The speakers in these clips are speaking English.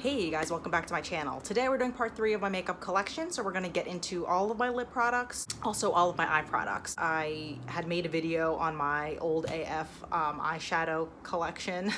Hey guys, welcome back to my channel. Today we're doing part 3 of my makeup collection, so we're going to get into all of my lip products, also all of my eye products. I had made a video on my old AF eyeshadow collection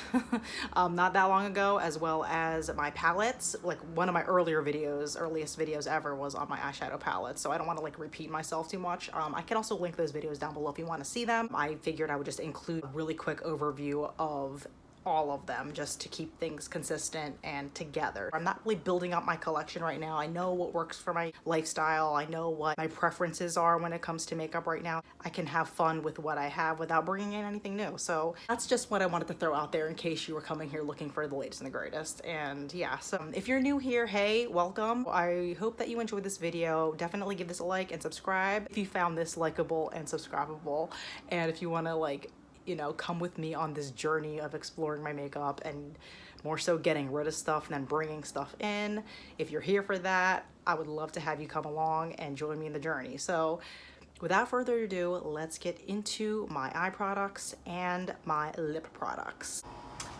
not that long ago, as well as my palettes. Like one of my earliest videos ever was on my eyeshadow palettes, so I don't want to like repeat myself too much. I can also link those videos down below if you want to see them. I figured I would just include a really quick overview of all of them just to keep things consistent and together. I'm not really building up my collection right now. I know what works for my lifestyle. I know what my preferences are when it comes to makeup right now. I can have fun with what I have without bringing in anything new. So that's just what I wanted to throw out there in case you were coming here looking for the latest and the greatest. And yeah, so if you're new here, hey, welcome. I hope that you enjoyed this video. Definitely give this a like and subscribe if you found this likable and subscribable. And if you want to come with me on this journey of exploring my makeup and more so getting rid of stuff and then bringing stuff in. If you're here for that, I would love to have you come along and join me in the journey. So without further ado, let's get into my eye products and my lip products.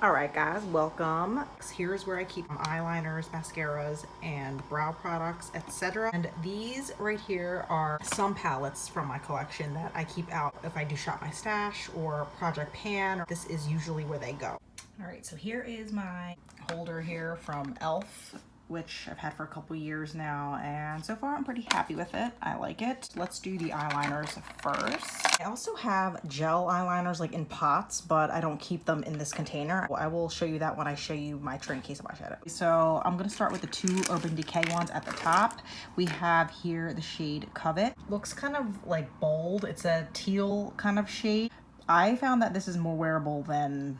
All right, guys, welcome. Here's where I keep eyeliners, mascaras, and brow products, etc. And these right here are some palettes from my collection that I keep out if I do shop my stash or Project Pan. This is usually where they go. All right, so here is my holder here from e.l.f., which I've had for a couple years now, and so far I'm pretty happy with it. I like it. Let's do the eyeliners first. I also have gel eyeliners like in pots, but I don't keep them in this container. I will show you that when I show you my tray case of eyeshadow. So I'm gonna start with the two Urban Decay ones at the top. We have here the shade Covet. Looks kind of like bold. It's a teal kind of shade. I found that this is more wearable than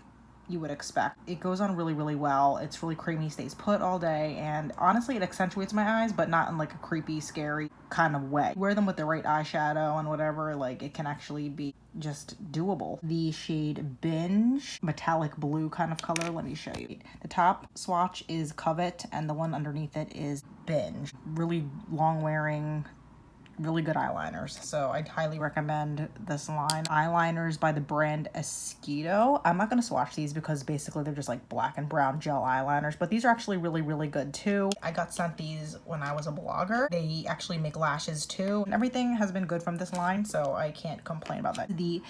you would expect. It goes on really, really well. It's really creamy, stays put all day, and honestly it accentuates my eyes, but not in like a creepy, scary kind of way. Wear them with the right eyeshadow and whatever, like it can actually be just doable. The shade Binge, metallic blue kind of color. Let me show you. The top swatch is Covet and the one underneath it is Binge. Really long wearing, really good eyeliners, so I'd highly recommend this line. Eyeliners by the brand Eyeshadow. I'm not going to swatch these because basically they're just like black and brown gel eyeliners, but these are actually really, really good too. I got sent these when I was a blogger. They actually make lashes too, and everything has been good from this line, so I can't complain about that. The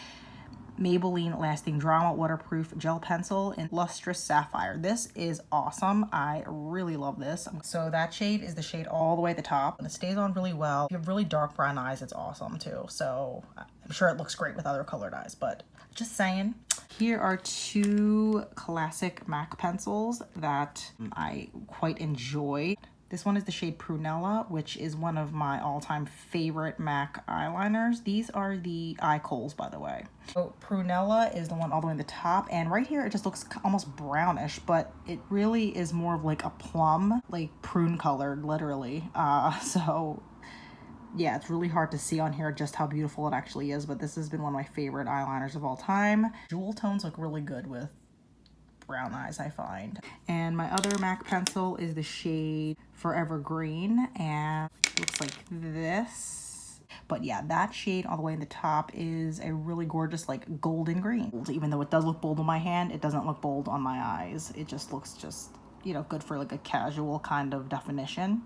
Maybelline Lasting Drama Waterproof Gel Pencil in Lustrous Sapphire. This is awesome. I really love this. So that shade is the shade all the way at the top, and it stays on really well. If you have really dark brown eyes, it's awesome too. So I'm sure it looks great with other colored eyes, but just saying. Here are two classic MAC pencils that I quite enjoy. This one is the shade Prunella, which is one of my all-time favorite MAC eyeliners. These are the eye coals, by the way. So Prunella is the one all the way at the top, and right here it just looks almost brownish, but it really is more of like a plum, like prune colored, literally. So yeah, it's really hard to see on here just how beautiful it actually is, but this has been one of my favorite eyeliners of all time. Jewel tones look really good with brown eyes, I find. And my other MAC pencil is the shade Forever Green, and it looks like this. But yeah, that shade all the way in the top is a really gorgeous like golden green. Even though it does look bold on my hand, it doesn't look bold on my eyes. It just looks good for like a casual kind of definition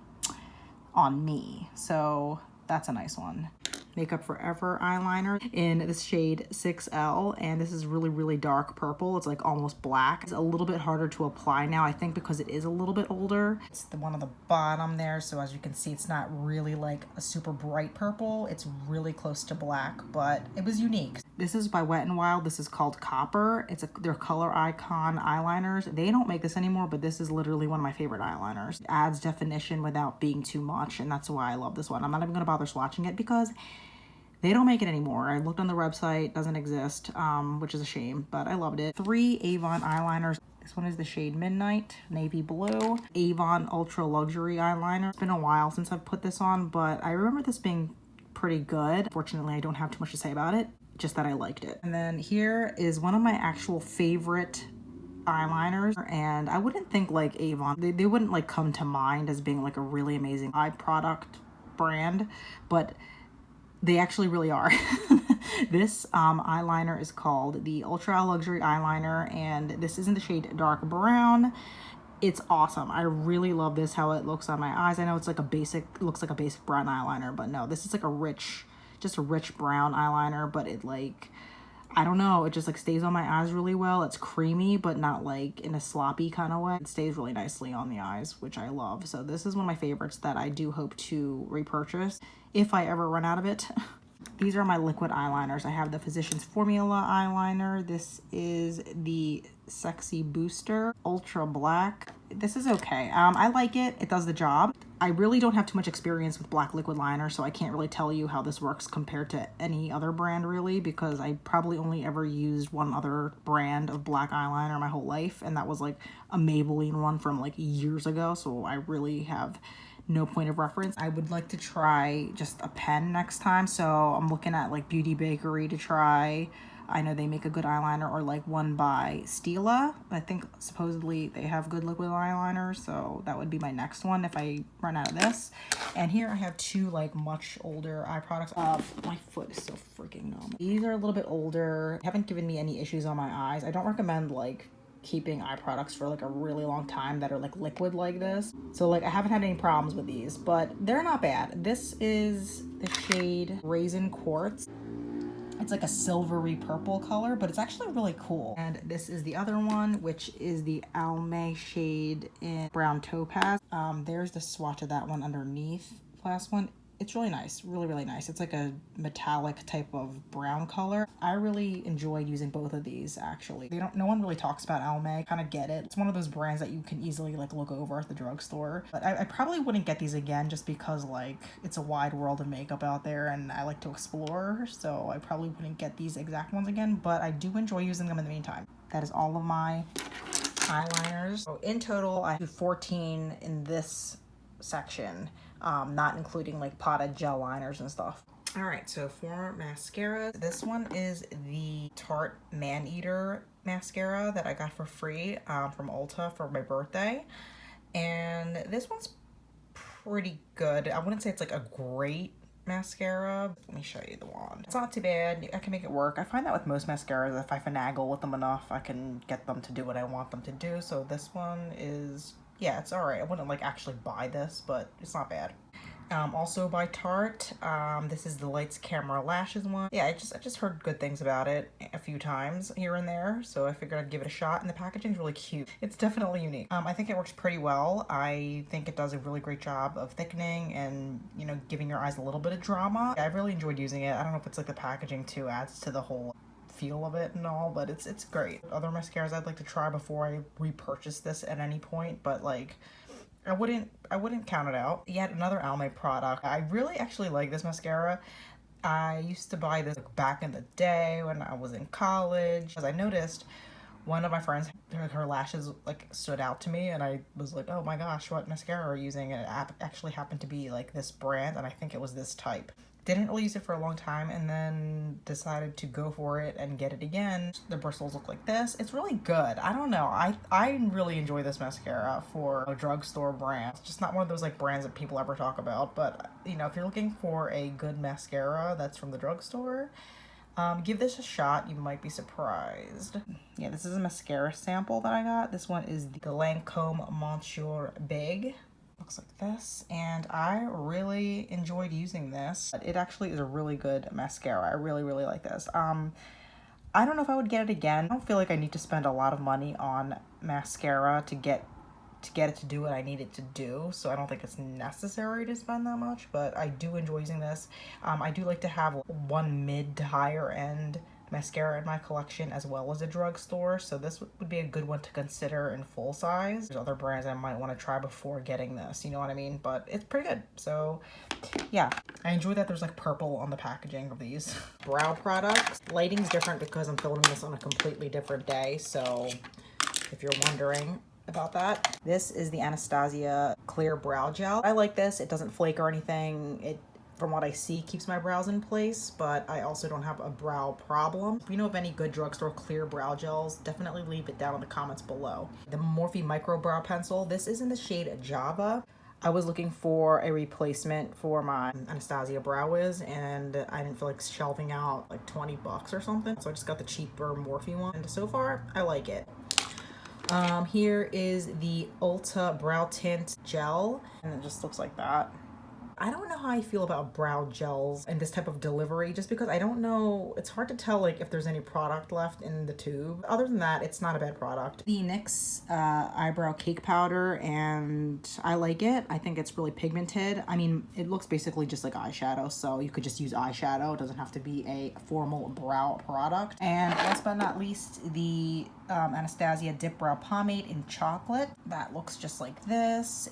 on me. So that's a nice one. Makeup Forever eyeliner in this shade 6L, and this is really, really dark purple. It's like almost black. It's a little bit harder to apply now, I think, because it is a little bit older. It's the one on the bottom there, so as you can see, it's not really like a super bright purple. It's really close to black, but it was unique. This is by Wet n Wild. This is called Copper. It's their Color Icon eyeliners. They don't make this anymore, but this is literally one of my favorite eyeliners. It adds definition without being too much, and that's why I love this one. I'm not even gonna bother swatching it because they don't make it anymore. I looked on the website, doesn't exist, which is a shame, but I loved it. 3 Avon eyeliners. This one is the shade Midnight, navy blue. Avon Ultra Luxury eyeliner. It's been a while since I've put this on, but I remember this being pretty good. Fortunately, I don't have too much to say about it, just that I liked it. And then here is one of my actual favorite eyeliners, and I wouldn't think like Avon, they wouldn't like come to mind as being like a really amazing eye product brand, but they actually really are. This eyeliner is called the Ultra Luxury Eyeliner, and this is in the shade Dark Brown. It's awesome. I really love this, how it looks on my eyes. I know it's like a basic, looks like a basic brown eyeliner, but no, this is like a rich, just a rich brown eyeliner, but it like, I don't know, it just like stays on my eyes really well. It's creamy, but not like in a sloppy kind of way. It stays really nicely on the eyes, which I love. So this is one of my favorites that I do hope to repurchase if I ever run out of it. These are my liquid eyeliners. I have the Physicians Formula eyeliner. This is the Sexy Booster Ultra Black. This is okay. I like it. It does the job. I really don't have too much experience with black liquid liner, so I can't really tell you how this works compared to any other brand really, because I probably only ever used one other brand of black eyeliner my whole life, and that was like a Maybelline one from like years ago, so I really have no point of reference. I would like to try just a pen next time, so I'm looking at like Beauty Bakery to try. I know they make a good eyeliner, or like one by Stila. I think supposedly they have good liquid eyeliners, so that would be my next one if I run out of this. And here I have two like much older eye products. My foot is so freaking numb. These are a little bit older, haven't given me any issues on my eyes. I don't recommend like keeping eye products for like a really long time that are like liquid like this. So like I haven't had any problems with these, but they're not bad. This is the shade Raisin Quartz. It's like a silvery purple color, but it's actually really cool. And this is the other one, which is the Almay shade in Brown Topaz. There's the swatch of that one underneath the last one. It's really nice, really, really nice. It's like a metallic type of brown color. I really enjoy using both of these actually. No one really talks about Almay, kind of get it. It's one of those brands that you can easily like look over at the drugstore. But I probably wouldn't get these again just because like it's a wide world of makeup out there and I like to explore. So I probably wouldn't get these exact ones again, but I do enjoy using them in the meantime. That is all of my eyeliners. So in total, I have 14 in this section. Not including like potted gel liners and stuff. All right, so for mascara, this one is the Tarte Maneater mascara that I got for free from Ulta for my birthday. And this one's pretty good. I wouldn't say it's like a great mascara. Let me show you the wand. It's not too bad. I can make it work. I find that with most mascaras, if I finagle with them enough, I can get them to do what I want them to do. So this one is, yeah, it's all right. I wouldn't like actually buy this, but it's not bad. Also by Tarte, this is the Lights Camera Lashes one. Yeah, I just heard good things about it a few times here and there, so I figured I'd give it a shot, and the packaging's really cute. It's definitely unique. I think it works pretty well. I think it does a really great job of thickening and, you know, giving your eyes a little bit of drama. I really enjoyed using it. I don't know if it's like the packaging too adds to the whole feel of it and all, but it's great. Other mascaras I'd like to try before I repurchase this at any point, but like I wouldn't count it out. Yet another Almay product. I really actually like this mascara. I used to buy this like, back in the day when I was in college, because I noticed one of my friends, her lashes like stood out to me, and I was like, oh my gosh, what mascara are you using? And it actually happened to be like this brand, and I think it was this type. Didn't really use it for a long time, and then decided to go for it and get it again. The bristles look like this. It's really good. I don't know. I really enjoy this mascara for a drugstore brand. It's just not one of those like brands that people ever talk about, but you know, if you're looking for a good mascara that's from the drugstore, give this a shot. You might be surprised. Yeah, this is a mascara sample that I got. This one is the Lancome Monsieur Big. Looks like this, and I really enjoyed using this. It actually is a really good mascara. I really like this. I don't know if I would get it again. I don't feel like I need to spend a lot of money on mascara to get it to do what I need it to do, so I don't think it's necessary to spend that much, but I do enjoy using this. I do like to have one mid to higher end mascara in my collection as well as a drugstore, so this would be a good one to consider in full size. There's other brands I might want to try before getting this, you know what I mean, but it's pretty good. So yeah, I enjoy that there's like purple on the packaging of these. Brow products. Lighting's different because I'm filming this on a completely different day, so if you're wondering about that. This is the Anastasia Clear Brow Gel. I like this. It doesn't flake or anything. It, from what I see, keeps my brows in place, but I also don't have a brow problem. If you know of any good drugstore clear brow gels, definitely leave it down in the comments below. The Morphe Micro Brow Pencil. This is in the shade Java. I was looking for a replacement for my Anastasia Brow Wiz, and I didn't feel like shelving out like 20 bucks or something, so I just got the cheaper Morphe one, and so far, I like it. Here is the Ulta Brow Tint Gel, and it just looks like that. I don't know how I feel about brow gels and this type of delivery, just because I don't know, it's hard to tell like if there's any product left in the tube. Other than that, it's not a bad product. The NYX eyebrow cake powder, and I like it. I think it's really pigmented. I mean, it looks basically just like eyeshadow, so you could just use eyeshadow. It doesn't have to be a formal brow product. And last but not least, the Anastasia Dip Brow Pomade in chocolate. That looks just like this.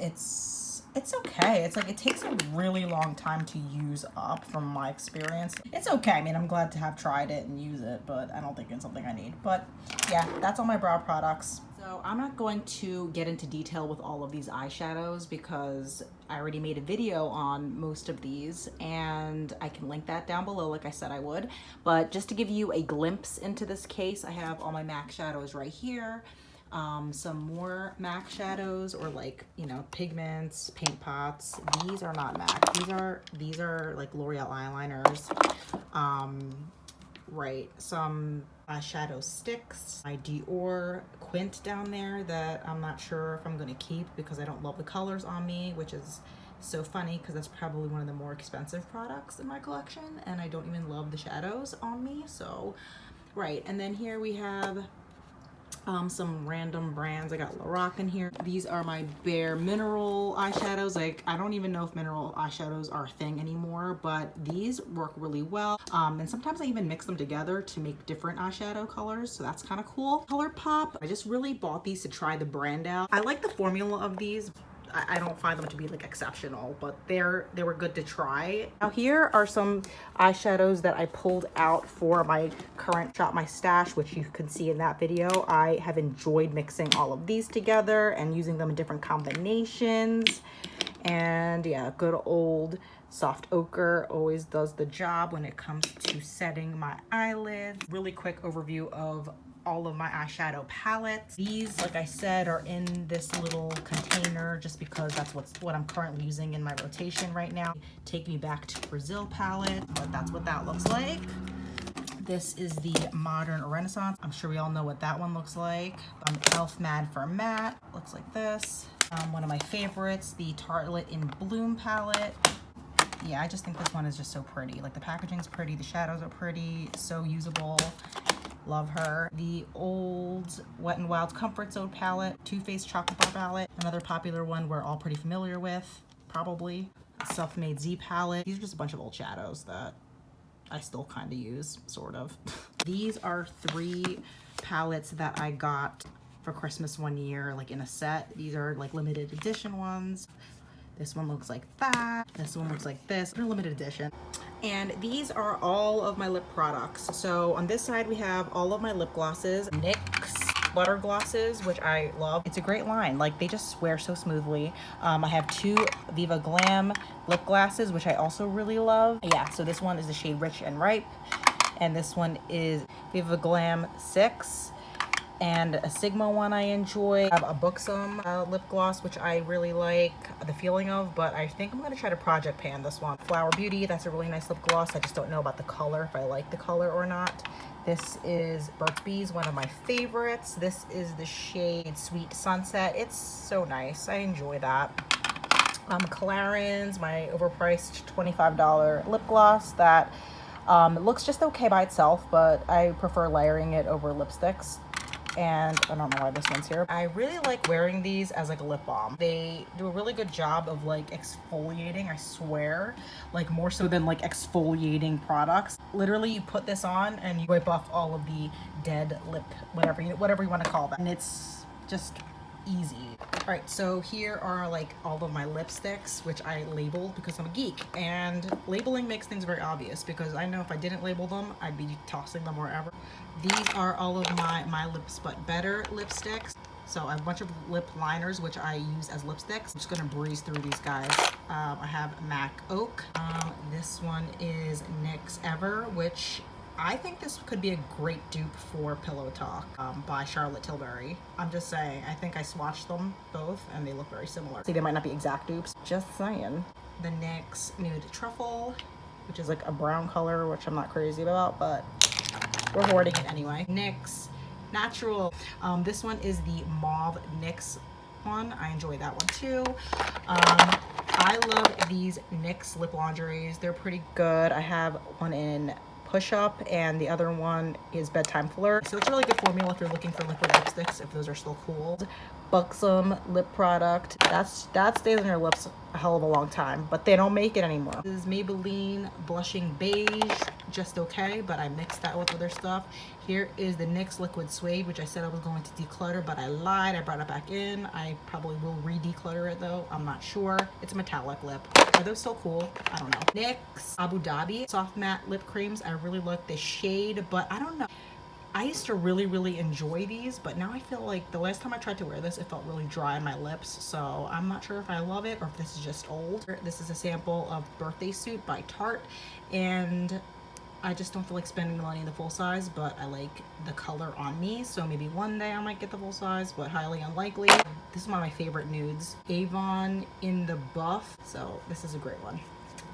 It's okay. It's like it takes a really long time to use up from my experience. It's okay. I mean, I'm glad to have tried it and use it, but I don't think it's something I need. But yeah, that's all my brow products. So I'm not going to get into detail with all of these eyeshadows because I already made a video on most of these, and I can link that down below like I said I would. But just to give you a glimpse into this case, I have all my MAC shadows right here. Some more MAC shadows, or like, you know, pigments, paint pots. These are not MAC. These are like L'Oreal eyeliners. Right, some shadow sticks. My Dior Quint down there that I'm not sure if I'm gonna keep because I don't love the colors on me, which is so funny because that's probably one of the more expensive products in my collection, and I don't even love the shadows on me. So, right, and then here we have some random brands. I got Lorac in here. These are my Bare Mineral eyeshadows. Like, I don't even know if mineral eyeshadows are a thing anymore, but these work really well. And sometimes I even mix them together to make different eyeshadow colors, so that's kind of cool. ColourPop, I just really bought these to try the brand out. I like the formula of these. I don't find them to be like exceptional, but they were good to try. Now here are some eyeshadows that I pulled out for my current Shop My Stash, which you can see in that video. I have enjoyed mixing all of these together and using them in different combinations. And yeah, good old soft ochre always does the job when it comes to setting my eyelids. Really quick overview of all of my eyeshadow palettes. These, like I said, are in this little container just because that's what I'm currently using in my rotation right now. Take Me Back to Brazil palette, but that's what that looks like. This is the Modern Renaissance. I'm sure we all know what that one looks like. Elf Mad for Matte, looks like this. One of my favorites, the Tartelette in Bloom palette. Yeah, I just think this one is just so pretty. Like, the packaging's pretty, the shadows are pretty, so usable. Love her. The old Wet n Wild Comfort Zone palette, Too Faced Chocolate Bar palette, another popular one we're all pretty familiar with, probably. Self-Made Z palette. These are just a bunch of old shadows that I still kind of use, sort of. These are 3 palettes that I got for Christmas one year, like in a set. These are like limited edition ones. This one looks like that. This one looks like this. They're limited edition. And these are all of my lip products. So on this side, we have all of my lip glosses. NYX butter glosses, which I love. It's a great line. Like, they just wear so smoothly. I have 2 Viva Glam lip glosses, which I also really love. Yeah, so this one is the shade Rich and Ripe. And this one is Viva Glam 6. And a Sigma one I enjoy. I have a Buxom lip gloss, which I really like the feeling of, but I think I'm going to try to project pan this one. Flower Beauty, that's a really nice lip gloss. I just don't know about the color, if I like the color or not. This is Burt's Bees, one of my favorites. This is the shade Sweet Sunset. It's so nice. I enjoy that. Clarins, my overpriced $25 lip gloss that looks just okay by itself, but I prefer layering it over lipsticks. And I don't know why this one's here. I really like wearing these as like a lip balm. They do a really good job of like exfoliating, I swear, like more so than like exfoliating products. Literally, you put this on and you wipe off all of the dead lip, whatever you want to call that. And it's just easy. All right, so here are like all of my lipsticks, which I labeled because I'm a geek, and labeling makes things very obvious because I know if I didn't label them, I'd be tossing them wherever. These are all of my Lips But Better lipsticks. So I have a bunch of lip liners, which I use as lipsticks. I'm just gonna breeze through these guys. I have MAC Oak. This one is NYX Ever, which I think this could be a great dupe for Pillow Talk by Charlotte Tilbury. I'm just saying, I think I swatched them both and they look very similar. See, they might not be exact dupes, just saying. The NYX Nude Truffle, which is like a brown color, which I'm not crazy about, but we're hoarding it anyway. NYX natural. This one is the Mauve NYX one. I enjoy that one too. I love these NYX lip lingeries. They're pretty good. I have one in Push Up and the other one is Bedtime Flirt. So it's a really good formula if you're looking for liquid lipsticks, if those are still cool. Buxom lip product. That stays on your lips a hell of a long time, but they don't make it anymore. This is Maybelline Blushing Beige, just okay, but I mixed that with other stuff. Here is the NYX Liquid Suede, which I said I was going to declutter, but I lied. I brought it back in. I probably will re-declutter it though. I'm not sure. It's a metallic lip. Are those still cool? I don't know. NYX Abu Dhabi Soft Matte Lip Creams. I really like the shade, but I don't know. I used to really enjoy these, but now I feel like the last time I tried to wear this, it felt really dry on my lips. So I'm not sure if I love it or if this is just old. This is a sample of Birthday Suit by Tarte, and I just don't feel like spending the money in the full size, but I like the color on me. So maybe one day I might get the full size, but highly unlikely. This is one of my favorite nudes. Avon in the Buff. So this is a great one.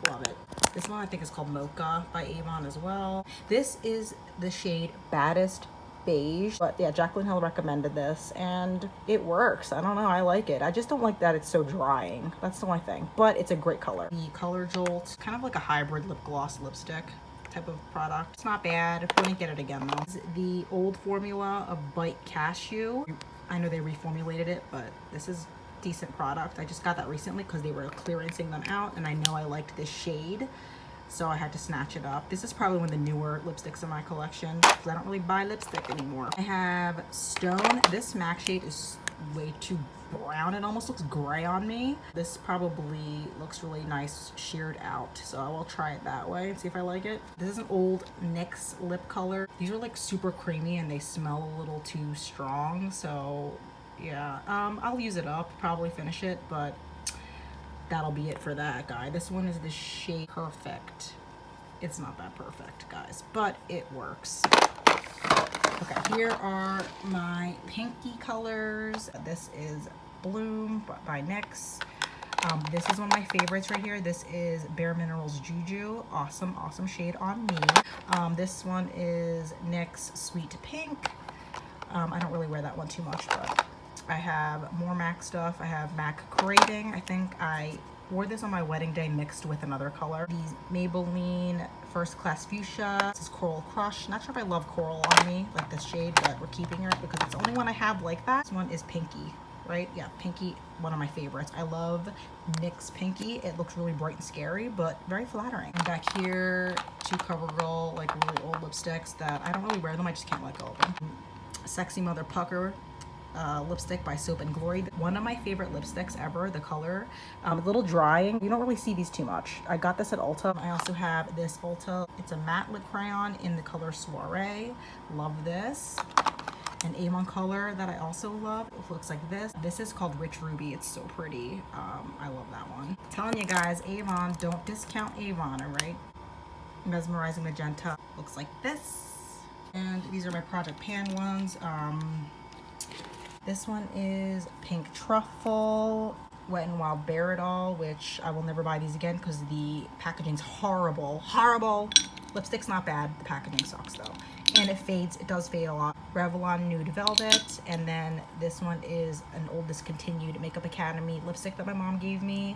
Love it. This one I think is called Mocha by Avon as well. This is the shade Baddest Beige, but yeah, Jaclyn Hill recommended this and it works. I don't know, I like it. I just don't like that it's so drying. That's the only thing, but it's a great color. The Color Jolt, kind of like a hybrid lip gloss lipstick type of product. It's not bad. I wouldn't get it again though. This is the old formula of Bite Cashew. I know they reformulated it, but this is decent product. I just got that recently because they were clearancing them out and I know I liked this shade, so I had to snatch it up. This is probably one of the newer lipsticks in my collection because I don't really buy lipstick anymore. I have Stone. This MAC shade is way too brown. It almost looks gray on me. This probably looks really nice sheared out, so I will try it that way and see if I like it. This is an old NYX lip color. These are like super creamy and they smell a little too strong, so yeah, I'll use it up, probably finish it, but that'll be it for that guy. This one is the shade Perfect. It's not that perfect, guys, but it works. Okay, here are my pinky colors. This is Bloom by NYX. This is one of my favorites right here. This is Bare Minerals Juju. Awesome shade on me. This one is NYX Sweet Pink. I don't really wear that one too much, but I have more MAC stuff. I have MAC Craving. I think I wore this on my wedding day mixed with another color. These Maybelline First Class Fuchsia. This is Coral Crush. Not sure if I love coral on me, like this shade, but we're keeping it because it's the only one I have like that. This one is Pinky, right? Yeah, Pinky, one of my favorites. I love NYX Pinky. It looks really bright and scary, but very flattering. And back here, two CoverGirl, like really old lipsticks that I don't really wear them. I just can't let go of them. Sexy Mother Pucker lipstick by Soap and Glory. One of my favorite lipsticks ever. The color, a little drying. You don't really see these too much. I got this at Ulta. I also have this Ulta. It's a matte lip crayon in the color Soiree. Love this. An Avon color that I also love. It looks like this. This is called Rich Ruby. It's so pretty. I love that one. I'm telling you guys, Avon, don't discount Avon, all right? Mesmerizing Magenta looks like this. And these are my Project Pan ones. This one is Pink Truffle, Wet n Wild Bear It All, which I will never buy these again because the packaging's horrible. Lipstick's not bad. The packaging sucks though. And it fades. It does fade a lot. Revlon Nude Velvet. And then this one is an old discontinued Makeup Academy lipstick that my mom gave me.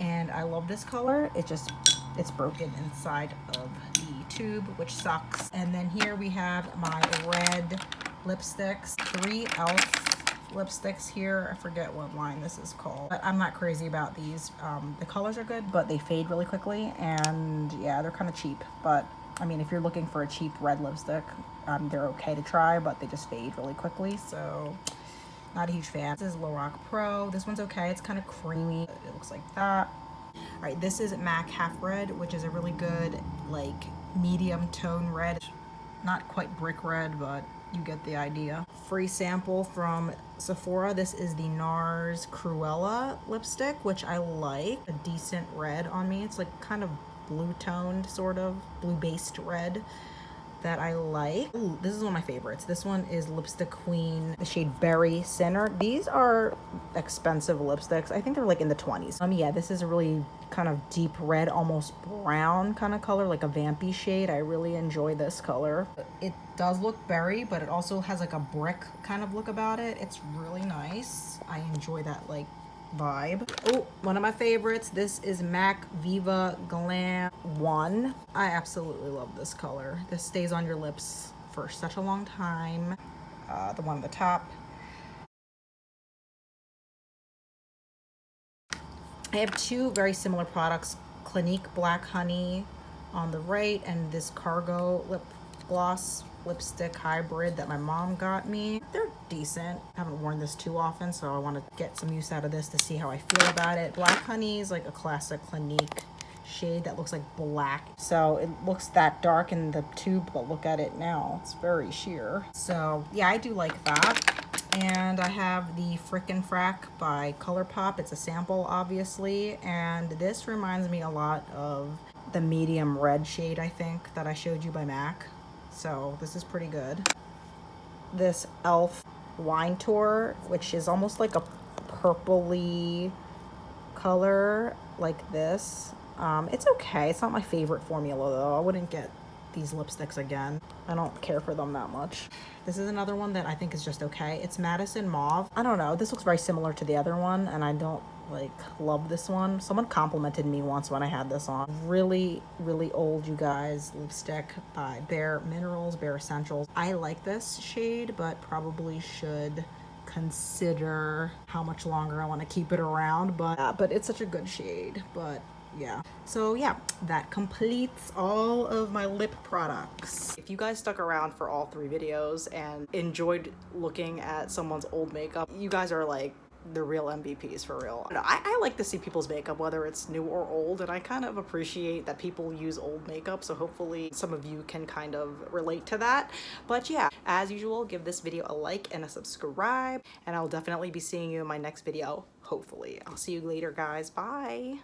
And I love this color. It's broken inside of the tube, which sucks. And then here we have my red lipsticks. 3 e.l.f. lipsticks here. I forget what line this is called, but I'm not crazy about these. The colors are good, but they fade really quickly, and yeah, they're kind of cheap. But I mean, if you're looking for a cheap red lipstick, they're okay to try, but they just fade really quickly, so not a huge fan. This is Lorac Pro. This one's okay. It's kind of creamy. It looks like that. All right, this is MAC Half Red, which is a really good, like, medium tone red. Not quite brick red, but you get the idea. Free sample from Sephora. This is the NARS Cruella lipstick, which I like. A decent red on me. It's like kind of blue toned, sort of blue based red. that I like. Ooh, this is one of my favorites. This one is Lipstick Queen, the shade Berry Sinner. These are expensive lipsticks. I think they're like in the 20s. Yeah, this is a really kind of deep red, almost brown kind of color, like a vampy shade. I really enjoy this color. It does look berry, but it also has like a brick kind of look about it. It's really nice. I enjoy that like vibe. Oh, one of my favorites. This is MAC Viva Glam 1. I absolutely love this color. This stays on your lips for such a long time. The one at the top. I have two very similar products, Clinique Black Honey on the right and this Cargo lip gloss lipstick hybrid that my mom got me. They're decent. I haven't worn this too often, so I want to get some use out of this to see how I feel about it. Black Honey is like a classic Clinique shade that looks like black. So it looks that dark in the tube, but look at it now. It's very sheer. So yeah, I do like that. And I have the Frickin' Frack by ColourPop. It's a sample, obviously. And this reminds me a lot of the medium red shade, I think, that I showed you by MAC. So this is pretty good. This e.l.f. Wine Tour, which is almost like a purpley color like this. It's okay. It's not my favorite formula, though. I wouldn't get these lipsticks again. I don't care for them that much. This is another one that I think is just okay. It's Madison Mauve. I don't know. This looks very similar to the other one, and I don't like love this one. Someone complimented me once when I had this on. Really, really old, you guys, lipstick by Bare Minerals, Bare Essentials. I like this shade, but probably should consider how much longer I want to keep it around. But it's such a good shade. But yeah, so yeah, that completes all of my lip products. If you guys stuck around for all 3 videos and enjoyed looking at someone's old makeup, you guys are like the real MVPs for real. I like to see people's makeup, whether it's new or old, and I kind of appreciate that people use old makeup, so hopefully some of you can kind of relate to that. But yeah, as usual, give this video a like and a subscribe, and I'll definitely be seeing you in my next video, hopefully. I'll see you later, guys. Bye.